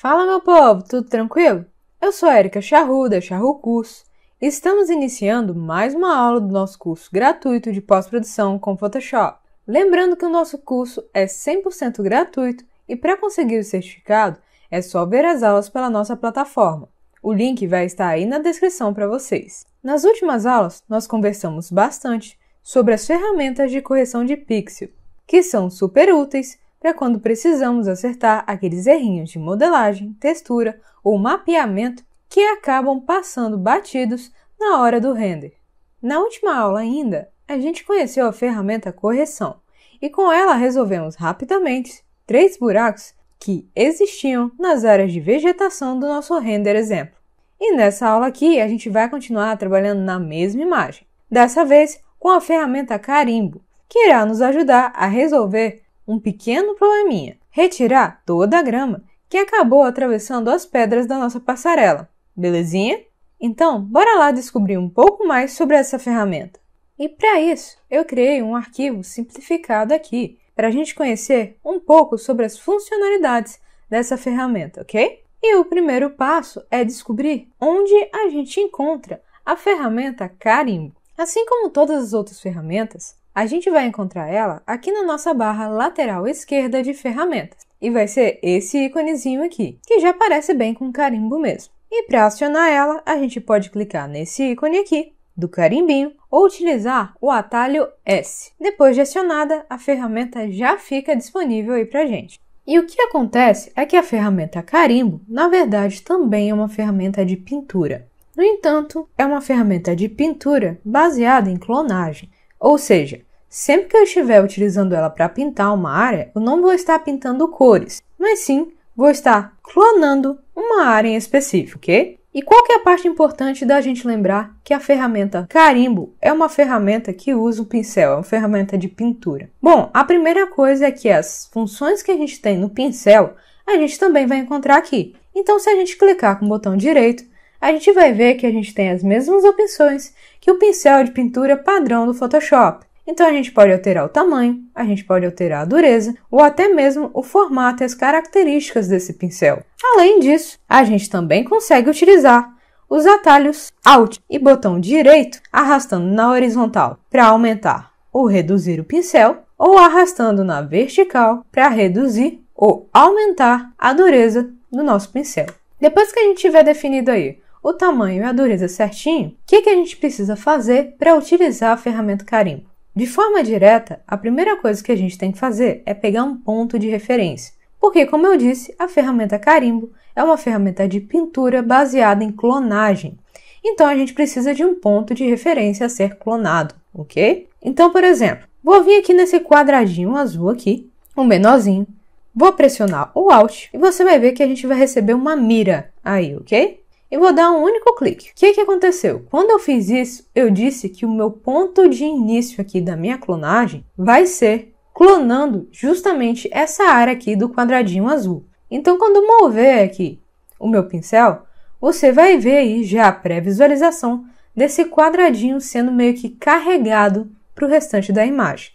Fala, meu povo, tudo tranquilo? Eu sou a Erika Charru, da Charru Curso, e estamos iniciando mais uma aula do nosso curso gratuito de pós-produção com Photoshop. Lembrando que o nosso curso é 100% gratuito e para conseguir o certificado é só ver as aulas pela nossa plataforma. O link vai estar aí na descrição para vocês. Nas últimas aulas, nós conversamos bastante sobre as ferramentas de correção de pixel, que são super úteis para quando precisamos acertar aqueles errinhos de modelagem, textura ou mapeamento que acabam passando batidos na hora do render. Na última aula ainda, a gente conheceu a ferramenta correção e com ela resolvemos rapidamente 3 buracos que existiam nas áreas de vegetação do nosso render exemplo. E nessa aula aqui a gente vai continuar trabalhando na mesma imagem, dessa vez com a ferramenta carimbo, que irá nos ajudar a resolver um pequeno probleminha, retirar toda a grama que acabou atravessando as pedras da nossa passarela, belezinha? Então, bora lá descobrir um pouco mais sobre essa ferramenta. E para isso, eu criei um arquivo simplificado aqui, para a gente conhecer um pouco sobre as funcionalidades dessa ferramenta, ok? E o primeiro passo é descobrir onde a gente encontra a ferramenta carimbo. Assim como todas as outras ferramentas, a gente vai encontrar ela aqui na nossa barra lateral esquerda de ferramentas. E vai ser esse íconezinho aqui, que já parece bem com carimbo mesmo. E para acionar ela, a gente pode clicar nesse ícone aqui, do carimbinho, ou utilizar o atalho S. Depois de acionada, a ferramenta já fica disponível aí pra gente. E o que acontece é que a ferramenta carimbo, na verdade, também é uma ferramenta de pintura. No entanto, é uma ferramenta de pintura baseada em clonagem. Ou seja, sempre que eu estiver utilizando ela para pintar uma área, eu não vou estar pintando cores, mas sim vou estar clonando uma área em específico, ok? E qual que é a parte importante da gente lembrar que a ferramenta carimbo é uma ferramenta que usa o pincel, é uma ferramenta de pintura? Bom, a primeira coisa é que as funções que a gente tem no pincel, a gente também vai encontrar aqui. Então, se a gente clicar com o botão direito, a gente vai ver que a gente tem as mesmas opções que o pincel de pintura padrão do Photoshop. Então a gente pode alterar o tamanho, a gente pode alterar a dureza ou até mesmo o formato e as características desse pincel. Além disso, a gente também consegue utilizar os atalhos Alt e botão direito arrastando na horizontal para aumentar ou reduzir o pincel ou arrastando na vertical para reduzir ou aumentar a dureza do nosso pincel. Depois que a gente tiver definido aí o tamanho e a dureza certinho, o que a gente precisa fazer para utilizar a ferramenta carimbo? De forma direta, a primeira coisa que a gente tem que fazer é pegar um ponto de referência, porque, como eu disse, a ferramenta carimbo é uma ferramenta de pintura baseada em clonagem. Então, a gente precisa de um ponto de referência a ser clonado, ok? Então, por exemplo, vou vir aqui nesse quadradinho azul aqui, um menorzinho, vou pressionar o Alt e você vai ver que a gente vai receber uma mira aí, ok? E vou dar um único clique. O que aconteceu? Quando eu fiz isso, eu disse que o meu ponto de início aqui da minha clonagem vai ser clonando justamente essa área aqui do quadradinho azul. Então, quando eu mover aqui o meu pincel, você vai ver aí já a pré-visualização desse quadradinho sendo meio que carregado para o restante da imagem.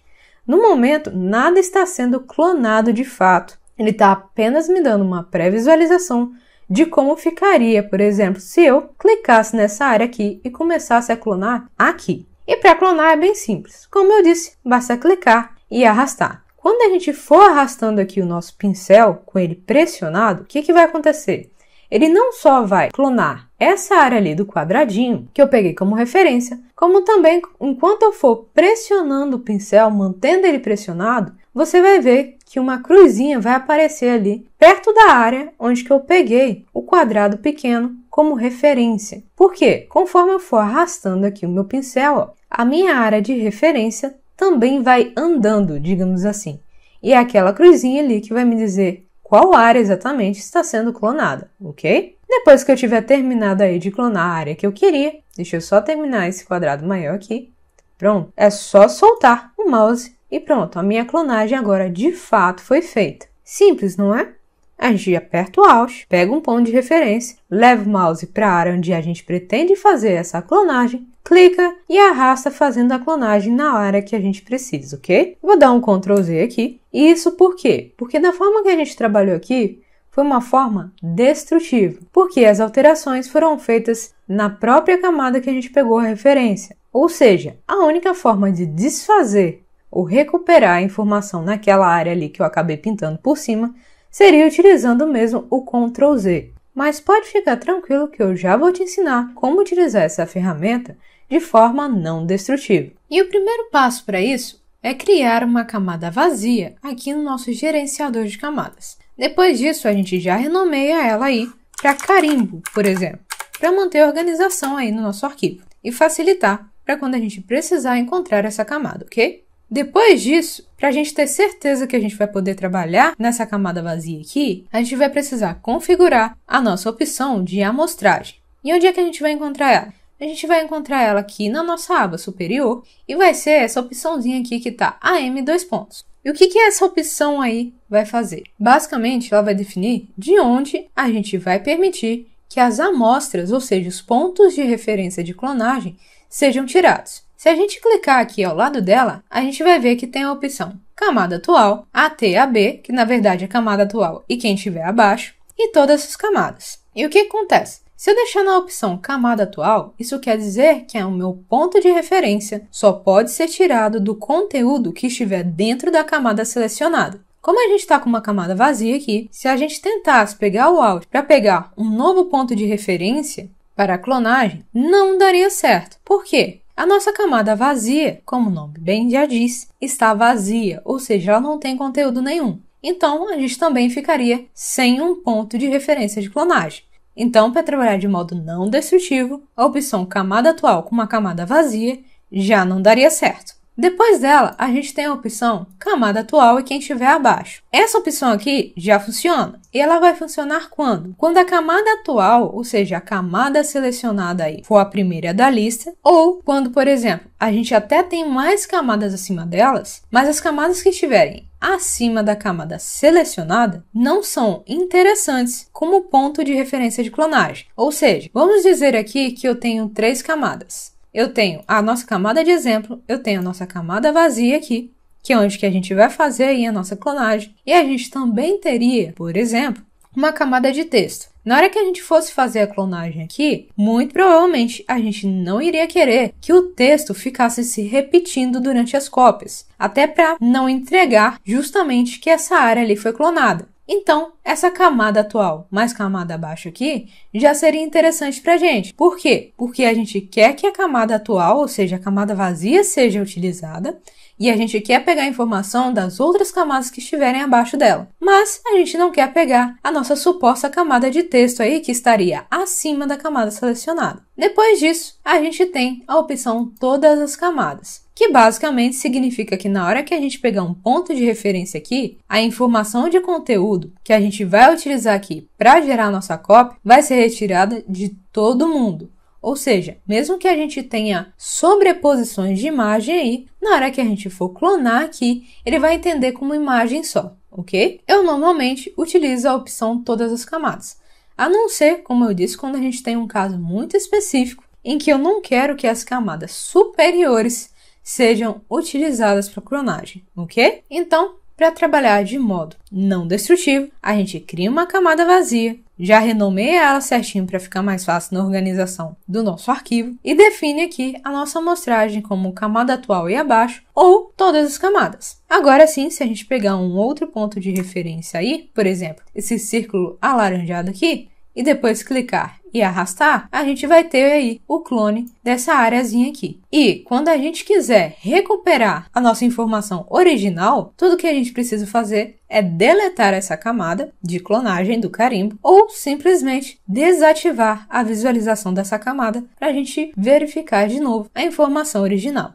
No momento, nada está sendo clonado de fato. Ele está apenas me dando uma pré-visualização de como ficaria, por exemplo, se eu clicasse nessa área aqui e começasse a clonar aqui. E para clonar é bem simples. Como eu disse, basta clicar e arrastar. Quando a gente for arrastando aqui o nosso pincel, com ele pressionado, o que vai acontecer? Ele não só vai clonar essa área ali do quadradinho, que eu peguei como referência, como também, enquanto eu for pressionando o pincel, mantendo ele pressionado, você vai ver que uma cruzinha vai aparecer ali, perto da área onde que eu peguei o quadrado pequeno como referência. Por quê? Conforme eu for arrastando aqui o meu pincel, ó, a minha área de referência também vai andando, digamos assim. E é aquela cruzinha ali que vai me dizer qual área exatamente está sendo clonada, ok? Depois que eu tiver terminado aí de clonar a área que eu queria, deixa eu só terminar esse quadrado maior aqui. Pronto, é só soltar o mouse e pronto, a minha clonagem agora de fato foi feita. Simples, não é? A gente aperta o Alt, pega um ponto de referência, leva o mouse para a área onde a gente pretende fazer essa clonagem, clica e arrasta fazendo a clonagem na área que a gente precisa, ok? Vou dar um Ctrl Z aqui. E isso por quê? Porque da forma que a gente trabalhou aqui, foi uma forma destrutiva, porque as alterações foram feitas na própria camada que a gente pegou a referência. Ou seja, a única forma de desfazer ou recuperar a informação naquela área ali que eu acabei pintando por cima seria utilizando mesmo o Ctrl Z. Mas pode ficar tranquilo que eu já vou te ensinar como utilizar essa ferramenta de forma não destrutiva. E o primeiro passo para isso é criar uma camada vazia aqui no nosso gerenciador de camadas. Depois disso, a gente já renomeia ela aí para carimbo, por exemplo, para manter a organização aí no nosso arquivo e facilitar para quando a gente precisar encontrar essa camada, ok? Depois disso, para a gente ter certeza que a gente vai poder trabalhar nessa camada vazia aqui, a gente vai precisar configurar a nossa opção de amostragem. E onde é que a gente vai encontrar ela? A gente vai encontrar ela aqui na nossa aba superior e vai ser essa opçãozinha aqui que está AM 2 pontos. E o que essa opção aí vai fazer? Basicamente, ela vai definir de onde a gente vai permitir que as amostras, ou seja, os pontos de referência de clonagem, sejam tirados. Se a gente clicar aqui ao lado dela, a gente vai ver que tem a opção camada atual, AT/AB, que na verdade é camada atual e quem estiver abaixo, e todas as camadas. E o que acontece? Se eu deixar na opção camada atual, isso quer dizer que o meu ponto de referência só pode ser tirado do conteúdo que estiver dentro da camada selecionada. Como a gente está com uma camada vazia aqui, se a gente tentasse pegar o áudio para pegar um novo ponto de referência para a clonagem, não daria certo. Por quê? A nossa camada vazia, como o nome bem já diz, está vazia, ou seja, ela não tem conteúdo nenhum. Então, a gente também ficaria sem um ponto de referência de clonagem. Então, para trabalhar de modo não destrutivo, a opção camada atual com uma camada vazia já não daria certo. Depois dela, a gente tem a opção camada atual e quem estiver abaixo. Essa opção aqui já funciona. E ela vai funcionar quando? Quando a camada atual, ou seja, a camada selecionada aí, for a primeira da lista, ou quando, por exemplo, a gente até tem mais camadas acima delas, mas as camadas que estiverem acima da camada selecionada não são interessantes como ponto de referência de clonagem. Ou seja, vamos dizer aqui que eu tenho 3 camadas. Eu tenho a nossa camada de exemplo, eu tenho a nossa camada vazia aqui, que é onde que a gente vai fazer aí a nossa clonagem. E a gente também teria, por exemplo, uma camada de texto. Na hora que a gente fosse fazer a clonagem aqui, muito provavelmente a gente não iria querer que o texto ficasse se repetindo durante as cópias, até para não entregar justamente que essa área ali foi clonada. Então, essa camada atual mais camada abaixo aqui já seria interessante para a gente. Por quê? Porque a gente quer que a camada atual, ou seja, a camada vazia, seja utilizada e a gente quer pegar a informação das outras camadas que estiverem abaixo dela. Mas a gente não quer pegar a nossa suposta camada de texto aí que estaria acima da camada selecionada. Depois disso, a gente tem a opção todas as camadas, que basicamente significa que na hora que a gente pegar um ponto de referência aqui, a informação de conteúdo que a gente vai utilizar aqui para gerar a nossa cópia vai ser retirada de todo mundo. Ou seja, mesmo que a gente tenha sobreposições de imagem aí, na hora que a gente for clonar aqui, ele vai entender como imagem só, ok? Eu normalmente utilizo a opção todas as camadas, a não ser, como eu disse, quando a gente tem um caso muito específico em que eu não quero que as camadas superiores sejam utilizadas para clonagem, ok? Então, para trabalhar de modo não destrutivo, a gente cria uma camada vazia, já renomeia ela certinho para ficar mais fácil na organização do nosso arquivo e define aqui a nossa amostragem como camada atual e abaixo ou todas as camadas. Agora sim, se a gente pegar um outro ponto de referência aí, por exemplo, esse círculo alaranjado aqui, e depois clicar e arrastar, a gente vai ter aí o clone dessa areazinha aqui. E quando a gente quiser recuperar a nossa informação original, tudo que a gente precisa fazer é deletar essa camada de clonagem do carimbo ou simplesmente desativar a visualização dessa camada para a gente verificar de novo a informação original.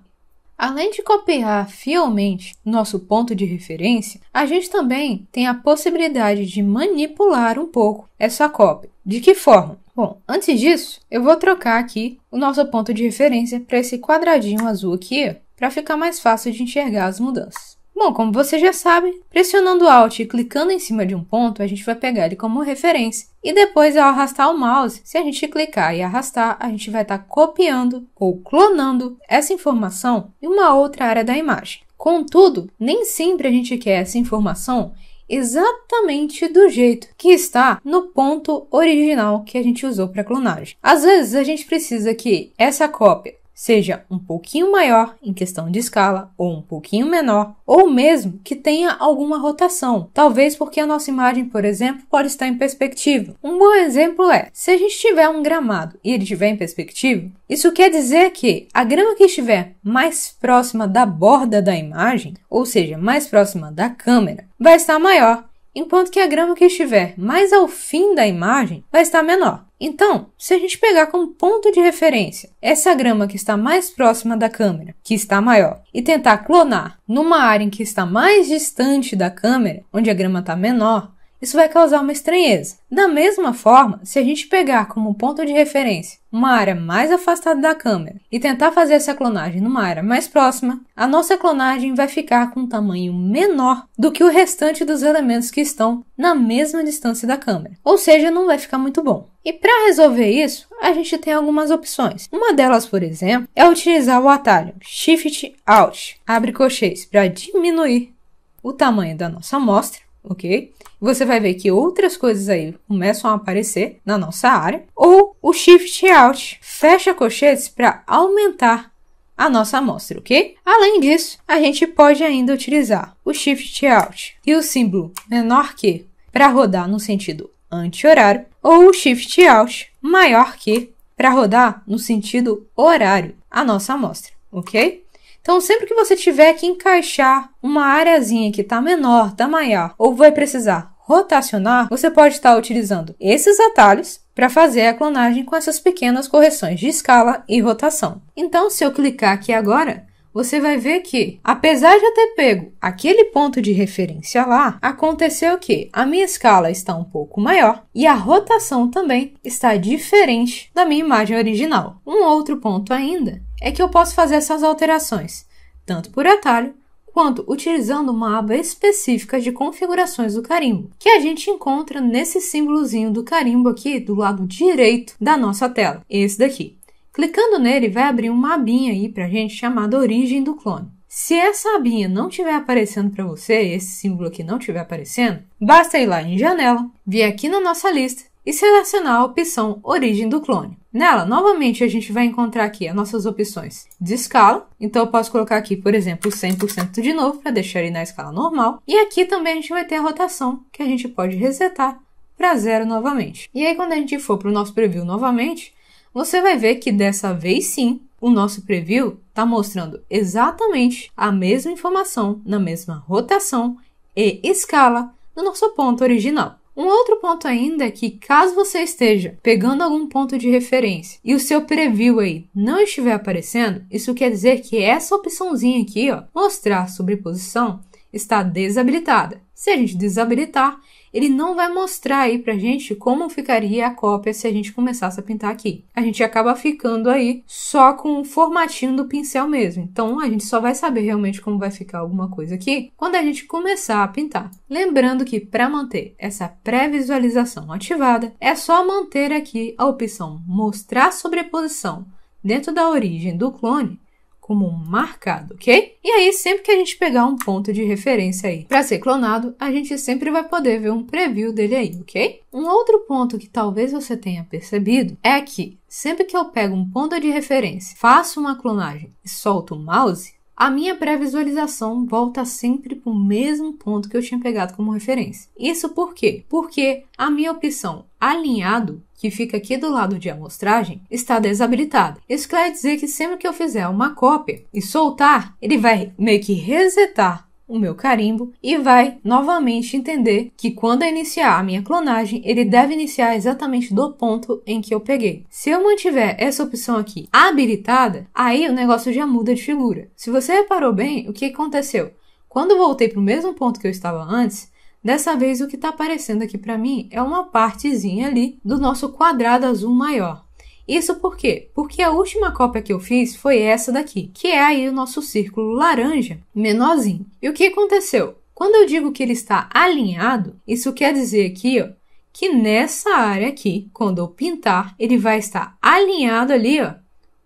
Além de copiar fielmente nosso ponto de referência, a gente também tem a possibilidade de manipular um pouco essa cópia. De que forma? Bom, antes disso, eu vou trocar aqui o nosso ponto de referência para esse quadradinho azul aqui, para ficar mais fácil de enxergar as mudanças. Bom, como você já sabe, pressionando Alt e clicando em cima de um ponto, a gente vai pegar ele como referência. E depois, ao arrastar o mouse, se a gente clicar e arrastar, a gente vai estar copiando ou clonando essa informação em uma outra área da imagem. Contudo, nem sempre a gente quer essa informação exatamente do jeito que está no ponto original que a gente usou para a clonagem. Às vezes a gente precisa que essa cópia seja um pouquinho maior em questão de escala, ou um pouquinho menor, ou mesmo que tenha alguma rotação. Talvez porque a nossa imagem, por exemplo, pode estar em perspectiva. Um bom exemplo é, se a gente tiver um gramado e ele estiver em perspectiva, isso quer dizer que a grama que estiver mais próxima da borda da imagem, ou seja, mais próxima da câmera, vai estar maior, enquanto que a grama que estiver mais ao fim da imagem vai estar menor. Então, se a gente pegar como ponto de referência essa grama que está mais próxima da câmera, que está maior, e tentar clonar numa área em que está mais distante da câmera, onde a grama está menor, isso vai causar uma estranheza. Da mesma forma, se a gente pegar como ponto de referência uma área mais afastada da câmera e tentar fazer essa clonagem numa área mais próxima, a nossa clonagem vai ficar com um tamanho menor do que o restante dos elementos que estão na mesma distância da câmera. Ou seja, não vai ficar muito bom. E para resolver isso, a gente tem algumas opções. Uma delas, por exemplo, é utilizar o atalho Shift Alt, abre colchetes, para diminuir o tamanho da nossa amostra, ok? Você vai ver que outras coisas aí começam a aparecer na nossa área. Ou o Shift Alt, fecha colchetes para aumentar a nossa amostra, ok? Além disso, a gente pode ainda utilizar o Shift Alt e o símbolo menor que para rodar no sentido anti-horário, ou o Shift Alt maior que para rodar no sentido horário a nossa amostra, ok? Então, sempre que você tiver que encaixar uma areazinha que está menor, está maior, ou vai precisar rotacionar, você pode estar utilizando esses atalhos para fazer a clonagem com essas pequenas correções de escala e rotação. Então, se eu clicar aqui agora, você vai ver que, apesar de eu ter pego aquele ponto de referência lá, aconteceu que a minha escala está um pouco maior e a rotação também está diferente da minha imagem original. Um outro ponto ainda é que eu posso fazer essas alterações, tanto por atalho, quanto utilizando uma aba específica de configurações do carimbo, que a gente encontra nesse símbolozinho do carimbo aqui do lado direito da nossa tela, esse daqui. Clicando nele, vai abrir uma abinha aí pra gente chamada Origem do Clone. Se essa abinha não estiver aparecendo para você, esse símbolo aqui não estiver aparecendo, basta ir lá em Janela, vir aqui na nossa lista e selecionar a opção Origem do Clone. Nela, novamente, a gente vai encontrar aqui as nossas opções de escala. Então, eu posso colocar aqui, por exemplo, 100% de novo, para deixar ele na escala normal. E aqui também a gente vai ter a rotação, que a gente pode resetar para 0 novamente. E aí, quando a gente for para o nosso preview novamente, você vai ver que dessa vez sim, o nosso preview está mostrando exatamente a mesma informação, na mesma rotação e escala do nosso ponto original. Um outro ponto ainda é que, caso você esteja pegando algum ponto de referência e o seu preview aí não estiver aparecendo, isso quer dizer que essa opçãozinha aqui, ó, mostrar sobreposição, está desabilitada. Se a gente desabilitar, ele não vai mostrar aí pra gente como ficaria a cópia se a gente começasse a pintar aqui. A gente acaba ficando aí só com o formatinho do pincel mesmo. Então, a gente só vai saber realmente como vai ficar alguma coisa aqui quando a gente começar a pintar. Lembrando que para manter essa pré-visualização ativada, é só manter aqui a opção Mostrar sobreposição dentro da origem do clone como marcado, ok? E aí, sempre que a gente pegar um ponto de referência aí para ser clonado, a gente sempre vai poder ver um preview dele aí, ok? Um outro ponto que talvez você tenha percebido é que, sempre que eu pego um ponto de referência, faço uma clonagem e solto o mouse, a minha pré-visualização volta sempre para o mesmo ponto que eu tinha pegado como referência. Isso por quê? Porque a minha opção alinhado, que fica aqui do lado de amostragem, está desabilitada. Isso quer dizer que sempre que eu fizer uma cópia e soltar, ele vai meio que resetar o meu carimbo e vai novamente entender que quando eu iniciar a minha clonagem, ele deve iniciar exatamente do ponto em que eu peguei. Se eu mantiver essa opção aqui habilitada, aí o negócio já muda de figura. Se você reparou bem, o que aconteceu? Quando eu voltei para o mesmo ponto que eu estava antes, dessa vez o que está aparecendo aqui para mim é uma partezinha ali do nosso quadrado azul maior. Isso por quê? Porque a última cópia que eu fiz foi essa daqui, que é aí o nosso círculo laranja menorzinho. E o que aconteceu? Quando eu digo que ele está alinhado, isso quer dizer aqui, ó, que nessa área aqui, quando eu pintar, ele vai estar alinhado ali, ó,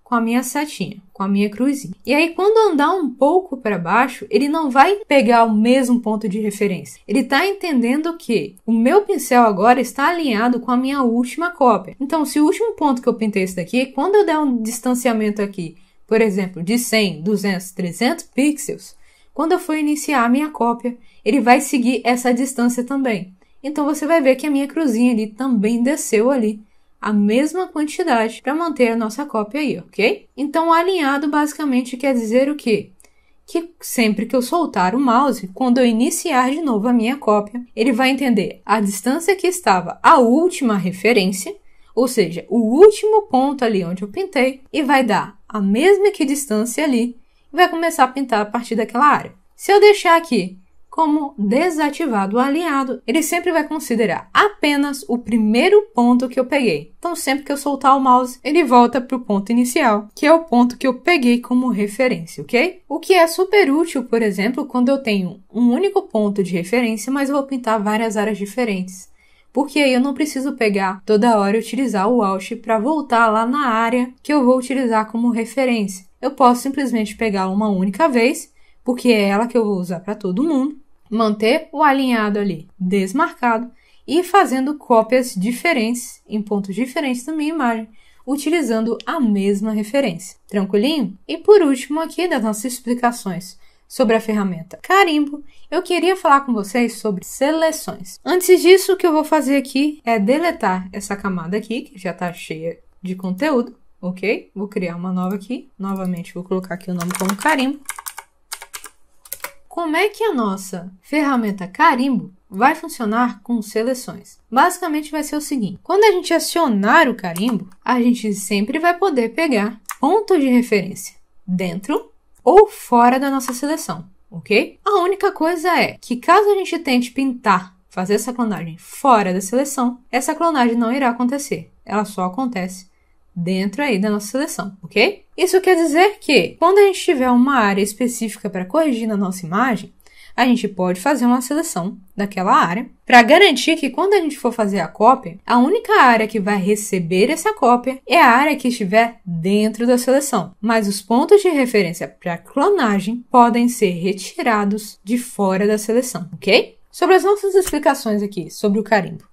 com a minha setinha. com a minha cruzinha. E aí, quando andar um pouco para baixo, ele não vai pegar o mesmo ponto de referência. Ele está entendendo que o meu pincel agora está alinhado com a minha última cópia. Então, se o último ponto que eu pintei esse daqui, quando eu der um distanciamento aqui, por exemplo, de 100, 200, 300 pixels, quando eu for iniciar a minha cópia, ele vai seguir essa distância também. Então, você vai ver que a minha cruzinha ali também desceu ali a mesma quantidade para manter a nossa cópia aí, ok? Então, o alinhado basicamente quer dizer o quê? Que sempre que eu soltar o mouse, quando eu iniciar de novo a minha cópia, ele vai entender a distância que estava a última referência, ou seja, o último ponto ali onde eu pintei, e vai dar a mesma equidistância ali, e vai começar a pintar a partir daquela área. Se eu deixar aqui como desativado o alinhado, ele sempre vai considerar apenas o primeiro ponto que eu peguei. Então, sempre que eu soltar o mouse, ele volta para o ponto inicial, que é o ponto que eu peguei como referência, ok? O que é super útil, por exemplo, quando eu tenho um único ponto de referência, mas eu vou pintar várias áreas diferentes. Porque aí eu não preciso pegar toda hora e utilizar o Alt para voltar lá na área que eu vou utilizar como referência. Eu posso simplesmente pegar uma única vez, porque é ela que eu vou usar para todo mundo, manter o alinhado ali desmarcado e ir fazendo cópias diferentes em pontos diferentes da minha imagem, utilizando a mesma referência. Tranquilinho? E por último aqui das nossas explicações sobre a ferramenta Carimbo, eu queria falar com vocês sobre seleções. Antes disso, o que eu vou fazer aqui é deletar essa camada aqui, que já está cheia de conteúdo, ok? Vou criar uma nova aqui. Novamente, vou colocar aqui o nome como Carimbo. Como é que a nossa ferramenta Carimbo vai funcionar com seleções? Basicamente vai ser o seguinte: quando a gente acionar o carimbo, a gente sempre vai poder pegar ponto de referência dentro ou fora da nossa seleção, ok? A única coisa é que caso a gente tente pintar, fazer essa clonagem fora da seleção, essa clonagem não irá acontecer. Ela só acontece dentro aí da nossa seleção, ok? Isso quer dizer que, quando a gente tiver uma área específica para corrigir na nossa imagem, a gente pode fazer uma seleção daquela área para garantir que quando a gente for fazer a cópia, a única área que vai receber essa cópia é a área que estiver dentro da seleção. Mas os pontos de referência para clonagem podem ser retirados de fora da seleção, ok? Sobre as nossas explicações aqui sobre o carimbo,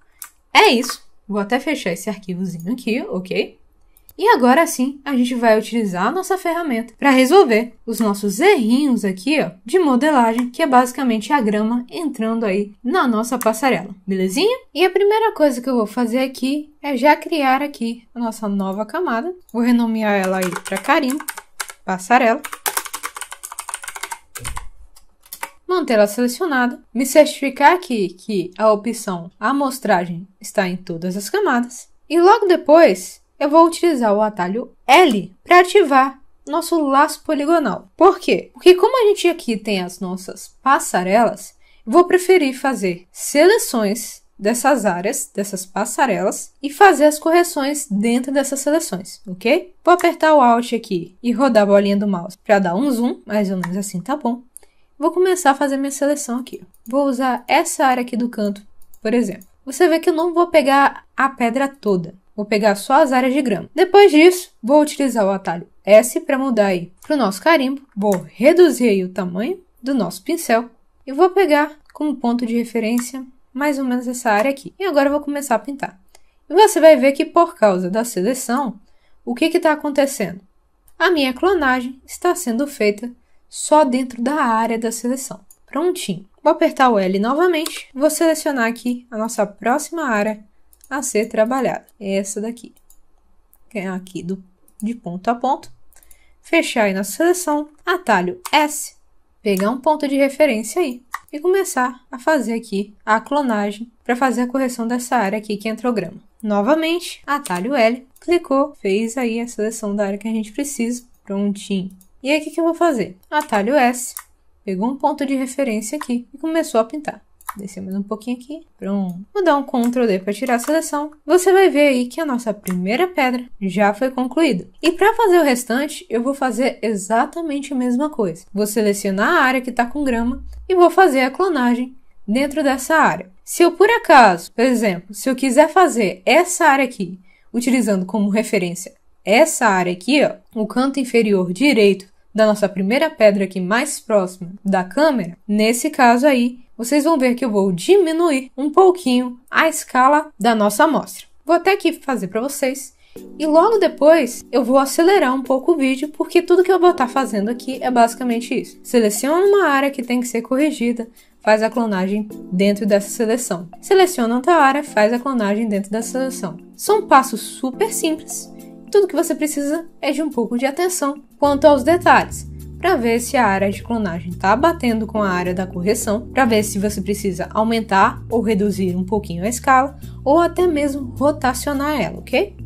é isso. Vou até fechar esse arquivozinho aqui, ok? E agora sim, a gente vai utilizar a nossa ferramenta para resolver os nossos errinhos aqui, ó, de modelagem, que é basicamente a grama entrando aí na nossa passarela, belezinha? E a primeira coisa que eu vou fazer aqui é já criar aqui a nossa nova camada. Vou renomear ela aí para Carimbo, passarela. Mantê-la selecionada, me certificar aqui que a opção amostragem está em todas as camadas. E logo depois, eu vou utilizar o atalho L para ativar nosso laço poligonal. Por quê? Porque como a gente aqui tem as nossas passarelas, eu vou preferir fazer seleções dessas áreas, dessas passarelas, e fazer as correções dentro dessas seleções, ok? Vou apertar o Alt aqui e rodar a bolinha do mouse para dar um zoom, mais ou menos assim tá bom. Vou começar a fazer minha seleção aqui. Vou usar essa área aqui do canto, por exemplo. Você vê que eu não vou pegar a pedra toda. Vou pegar só as áreas de grama. Depois disso, vou utilizar o atalho S para mudar aí para o nosso carimbo. Vou reduzir aí o tamanho do nosso pincel. E vou pegar como ponto de referência mais ou menos essa área aqui. E agora eu vou começar a pintar. E você vai ver que por causa da seleção, o que está acontecendo? A minha clonagem está sendo feita só dentro da área da seleção. Prontinho. Vou apertar o L novamente. Vou selecionar aqui a nossa próxima área a ser trabalhada. Essa daqui. Que é aqui de ponto a ponto. Fechar aí na seleção. Atalho S. Pegar um ponto de referência aí. E começar a fazer aqui a clonagem para fazer a correção dessa área aqui que entrou grama. Novamente, atalho L. Clicou. Fez aí a seleção da área que a gente precisa. Prontinho. E aí o que eu vou fazer? Atalho S. Pegou um ponto de referência aqui e começou a pintar. Descer mais um pouquinho aqui. Pronto. Vou dar um Ctrl D para tirar a seleção. Você vai ver aí que a nossa primeira pedra já foi concluída. E para fazer o restante, eu vou fazer exatamente a mesma coisa. Vou selecionar a área que está com grama e vou fazer a clonagem dentro dessa área. Se eu, por acaso, por exemplo, se eu quiser fazer essa área aqui, utilizando como referência essa área aqui, ó, o canto inferior direito da nossa primeira pedra aqui mais próxima da câmera, nesse caso aí, vocês vão ver que eu vou diminuir um pouquinho a escala da nossa amostra. Vou até aqui fazer para vocês. E logo depois eu vou acelerar um pouco o vídeo, porque tudo que eu vou estar fazendo aqui é basicamente isso. Seleciona uma área que tem que ser corrigida, faz a clonagem dentro dessa seleção. Seleciona outra área, faz a clonagem dentro dessa seleção. São passos super simples. Tudo que você precisa é de um pouco de atenção quanto aos detalhes, para ver se a área de clonagem está batendo com a área da correção, para ver se você precisa aumentar ou reduzir um pouquinho a escala, ou até mesmo rotacionar ela, ok?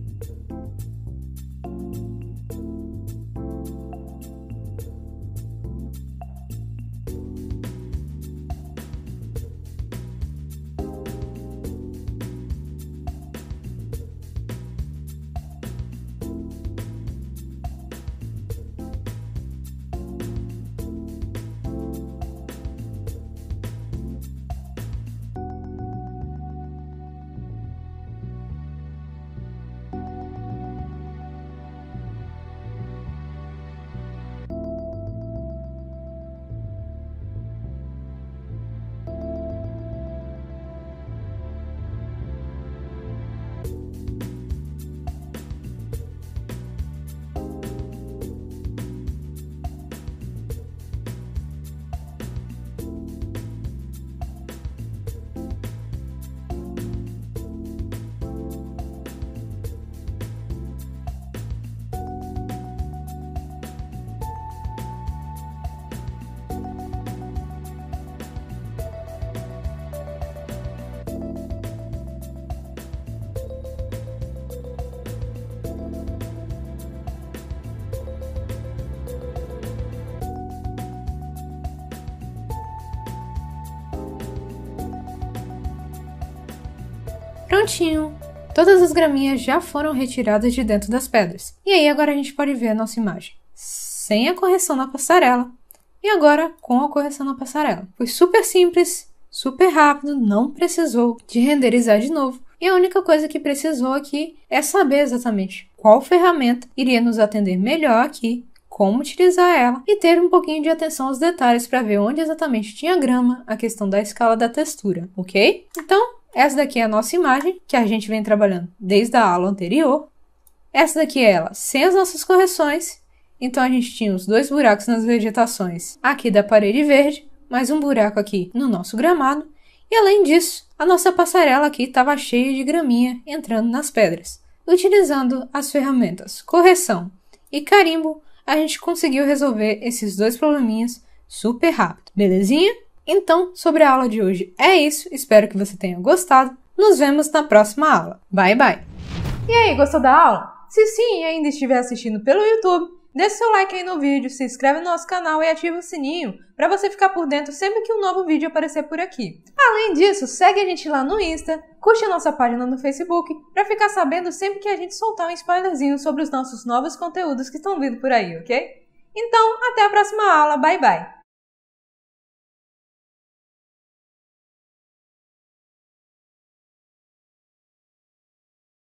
Prontinho! Todas as graminhas já foram retiradas de dentro das pedras. E aí agora a gente pode ver a nossa imagem sem a correção na passarela e agora com a correção na passarela. Foi super simples, super rápido, não precisou de renderizar de novo. E a única coisa que precisou aqui é saber exatamente qual ferramenta iria nos atender melhor aqui, como utilizar ela e ter um pouquinho de atenção aos detalhes para ver onde exatamente tinha grama, a questão da escala da textura, ok? Então, essa daqui é a nossa imagem, que a gente vem trabalhando desde a aula anterior. Essa daqui é ela sem as nossas correções. Então a gente tinha os dois buracos nas vegetações aqui da parede verde, mais um buraco aqui no nosso gramado. E além disso, a nossa passarela aqui estava cheia de graminha entrando nas pedras. Utilizando as ferramentas correção e carimbo, a gente conseguiu resolver esses dois probleminhas super rápido, belezinha? Então, sobre a aula de hoje é isso, espero que você tenha gostado. Nos vemos na próxima aula. Bye, bye! E aí, gostou da aula? Se sim e ainda estiver assistindo pelo YouTube, deixe seu like aí no vídeo, se inscreve no nosso canal e ativa o sininho para você ficar por dentro sempre que um novo vídeo aparecer por aqui. Além disso, segue a gente lá no Insta, curte a nossa página no Facebook para ficar sabendo sempre que a gente soltar um spoilerzinho sobre os nossos novos conteúdos que estão vindo por aí, ok? Então, até a próxima aula. Bye, bye!